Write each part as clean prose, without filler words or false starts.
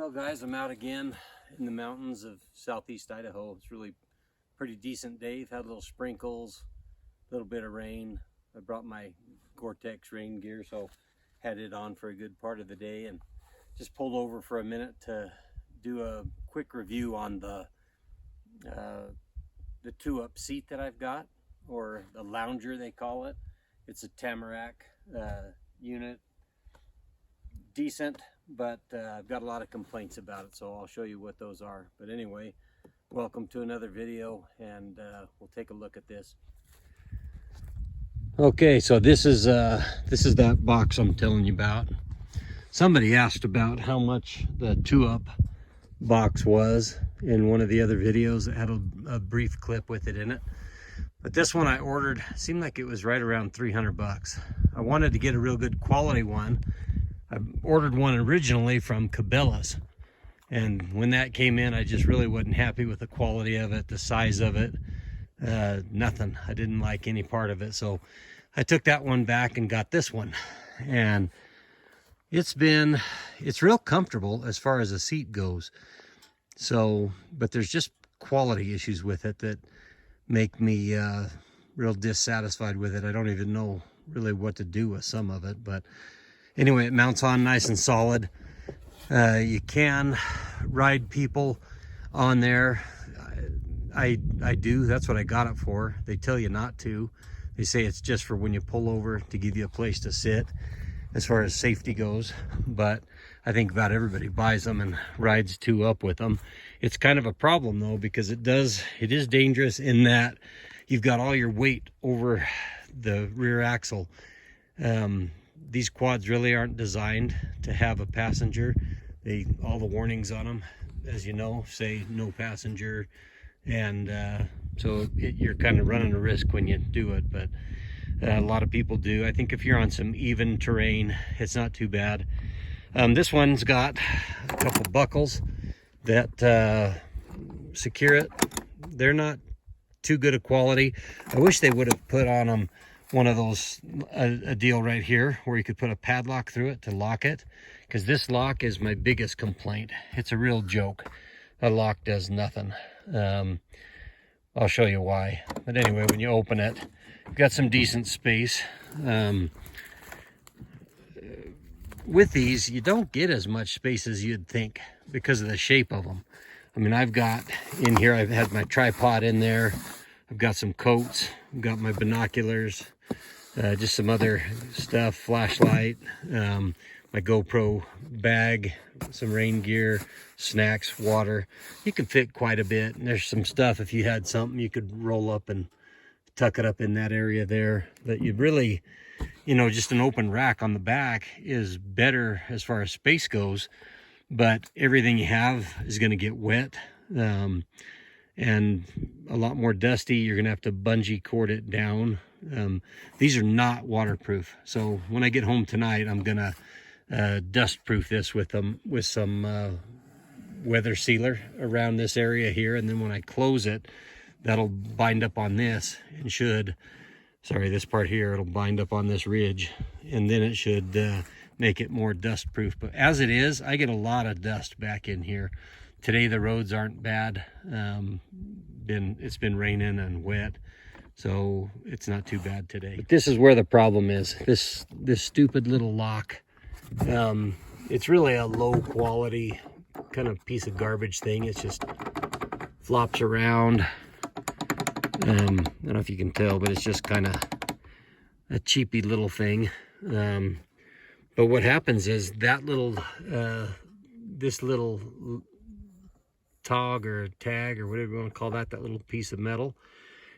Well guys, I'm out again in the mountains of southeast Idaho. It's really pretty decent day. We've had little sprinkles, a little bit of rain. I brought my Gore-Tex rain gear, so had it on for a good part of the day and just pulled over for a minute to do a quick review on the two-up seat that I've got, or the lounger they call it. It's a Tamarack unit. Decent, but I've got a lot of complaints about it, so I'll show you what those are. But anyway, welcome to another video, and we'll take a look at this. Okay, so this is that box I'm telling you about. Somebody asked about how much the two-up box was in one of the other videos that had a brief clip with it in it. But this one I ordered seemed like it was right around 300 bucks. I wanted to get a real good quality one. I ordered one originally from Cabela's, and when that came in, I just really wasn't happy with the quality of it, the size of it, nothing. I didn't like any part of it, so I took that one back and got this one, and it's real comfortable as far as the seat goes. So, but there's just quality issues with it that make me real dissatisfied with it. I don't even know really what to do with some of it, but anyway, it mounts on nice and solid. You can ride people on there. I do. That's what I got it for. They tell you not to. They say it's just for when you pull over to give you a place to sit as far as safety goes. But I think about everybody buys them and rides two up with them. It's kind of a problem though, because it is dangerous in that you've got all your weight over the rear axle. These quads really aren't designed to have a passenger. All the warnings on them, as you know, say no passenger, and so you're kind of running a risk when you do it, but a lot of people do. I think if you're on some even terrain, it's not too bad. This one's got a couple buckles that secure it. They're not too good a quality. I wish they would have put on them one of those, a deal right here where you could put a padlock through it to lock it, because this lock is my biggest complaint. It's a real joke. A lock does nothing. I'll show you why. But anyway, when you open it, you've got some decent space. With these, you don't get as much space as you'd think because of the shape of them. I mean, I've got in here, I've had my tripod in there. I've got some coats, I've got my binoculars, just some other stuff, flashlight, my GoPro bag, some rain gear, snacks, water. You can fit quite a bit, and there's some stuff, if you had something, you could roll up and tuck it up in that area there. But you really, you know, just an open rack on the back is better as far as space goes, but everything you have is going to get wet. And a lot more dusty. You're gonna have to bungee cord it down. These are not waterproof, so when I get home tonight, I'm gonna dust proof this with some weather sealer around this area here, and then when I close it, that'll bind up on this and this part here, it'll bind up on this ridge, and then it should make it more dust proof. But as it is, I get a lot of dust back in here. Today the roads aren't bad. It's been raining and wet, so it's not too bad today. But this is where the problem is. This stupid little lock. It's really a low quality kind of piece of garbage thing. It just flops around. I don't know if you can tell, but it's just kind of a cheapy little thing. But what happens is that little, this little tog or tag or whatever you want to call that little piece of metal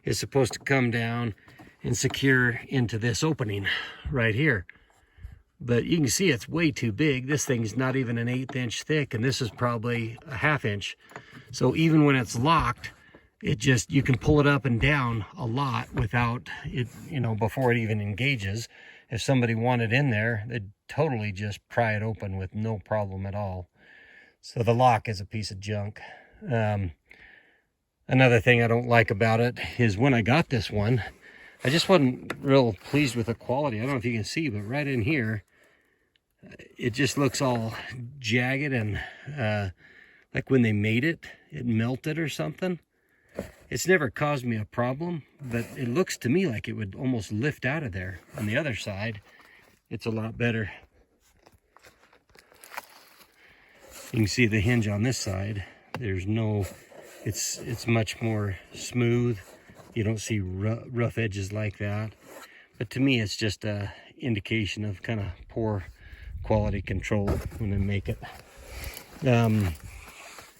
is supposed to come down and secure into this opening right here. But you can see it's way too big. This thing's not even an 1/8 inch thick, and this is probably a 1/2 inch. So even when it's locked, you can pull it up and down a lot without it, you know, before it even engages. If somebody wanted in there, they'd totally just pry it open with no problem at all. So the lock is a piece of junk. Another thing I don't like about it is when I got this one, I just wasn't real pleased with the quality. I don't know if you can see, but right in here, it just looks all jagged and like when they made it, it melted or something. It's never caused me a problem, but it looks to me like it would almost lift out of there. On the other side, it's a lot better. You can see the hinge on this side. There's no, it's much more smooth. You don't see rough edges like that. But to me, it's just a indication of kind of poor quality control when they make it.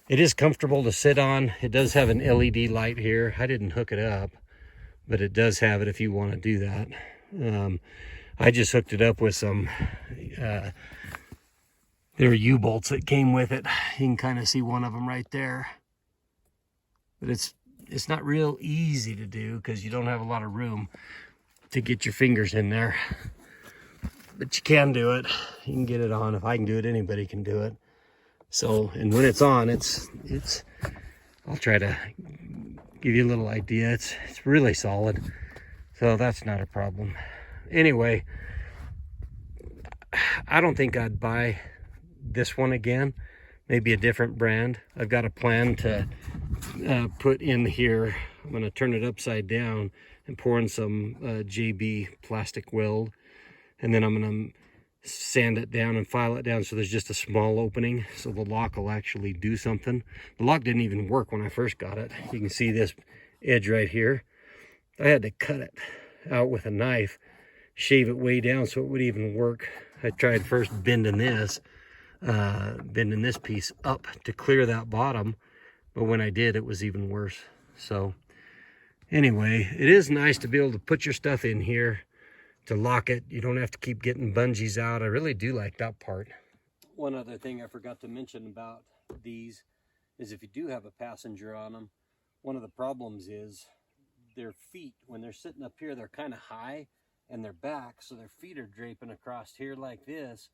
It is comfortable to sit on. It does have an LED light here. I didn't hook it up, but it does have it if you want to do that. I just hooked it up with some, there are U-bolts that came with it. You can kind of see one of them right there. But it's not real easy to do because you don't have a lot of room to get your fingers in there. But you can do it. You can get it on. If I can do it, anybody can do it. So, and when it's on, I'll try to give you a little idea. It's really solid. So that's not a problem. Anyway, I don't think I'd buy this one again. Maybe a different brand. I've got a plan to put in here. I'm going to turn it upside down and pour in some JB plastic weld. And then I'm going to sand it down and file it down so there's just a small opening so the lock will actually do something. The lock didn't even work when I first got it. You can see this edge right here. I had to cut it out with a knife, shave it way down so it would even work. I tried first bending this piece up to clear that bottom, but when I did, it was even worse. So anyway, it is nice to be able to put your stuff in here to lock it. You don't have to keep getting bungees out. I really do like that part. One other thing I forgot to mention about these is if you do have a passenger on them, one of the problems is their feet, when they're sitting up here, they're kind of high and they're back, so their feet are draping across here like this,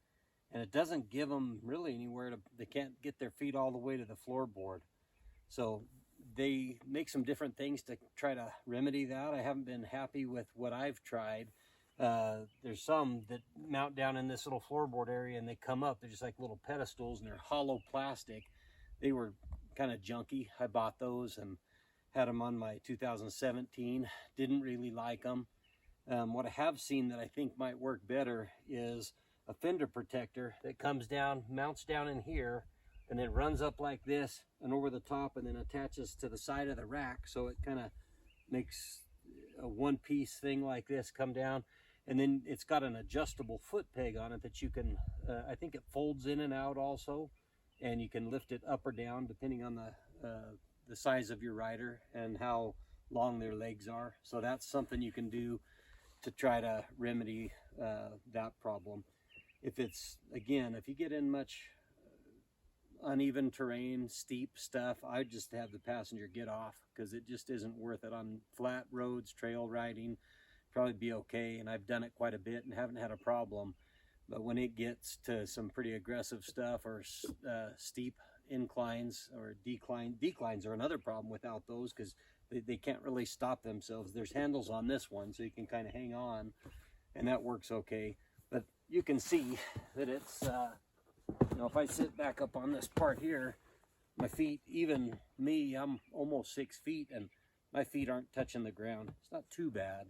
and it doesn't give them really anywhere to, they can't get their feet all the way to the floorboard. So they make some different things to try to remedy that. I haven't been happy with what I've tried. There's some that mount down in this little floorboard area and they come up. They're just like little pedestals and they're hollow plastic. They were kind of junky. I bought those and had them on my 2017. Didn't really like them. What I have seen that I think might work better is a fender protector that comes down, mounts down in here, and then runs up like this and over the top and then attaches to the side of the rack. So it kind of makes a one-piece thing like this come down. And then it's got an adjustable foot peg on it that you can, I think it folds in and out also, and you can lift it up or down depending on the size of your rider and how long their legs are. So that's something you can do to try to remedy that problem. If it's, again, if you get in much uneven terrain, steep stuff, I just have the passenger get off because it just isn't worth it. On flat roads, trail riding, probably be okay, and I've done it quite a bit and haven't had a problem. But when it gets to some pretty aggressive stuff or steep inclines or declines are another problem without those because they can't really stop themselves. There's handles on this one so you can kind of hang on and that works okay. But you can see that it's, you know, if I sit back up on this part here, my feet, even me, I'm almost 6 feet and my feet aren't touching the ground. It's not too bad.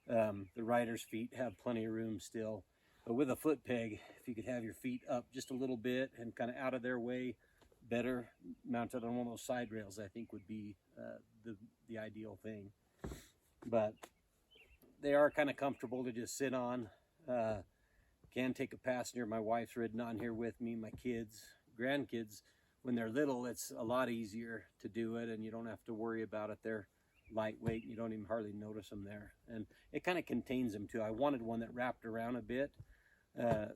The rider's feet have plenty of room still. But with a foot peg, if you could have your feet up just a little bit and kind of out of their way, better mounted on one of those side rails, I think would be the ideal thing. But they are kind of comfortable to just sit on. Can take a passenger. My wife's ridden on here with me, my kids, grandkids. When they're little, it's a lot easier to do it and you don't have to worry about it. They're lightweight, you don't even hardly notice them there. And it kind of contains them too. I wanted one that wrapped around a bit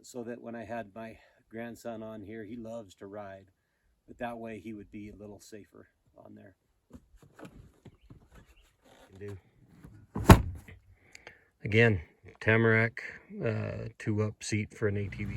so that when I had my grandson on here, he loves to ride. But that way he would be a little safer on there. Can do. Again, Tamarack 2-up seat for an ATV.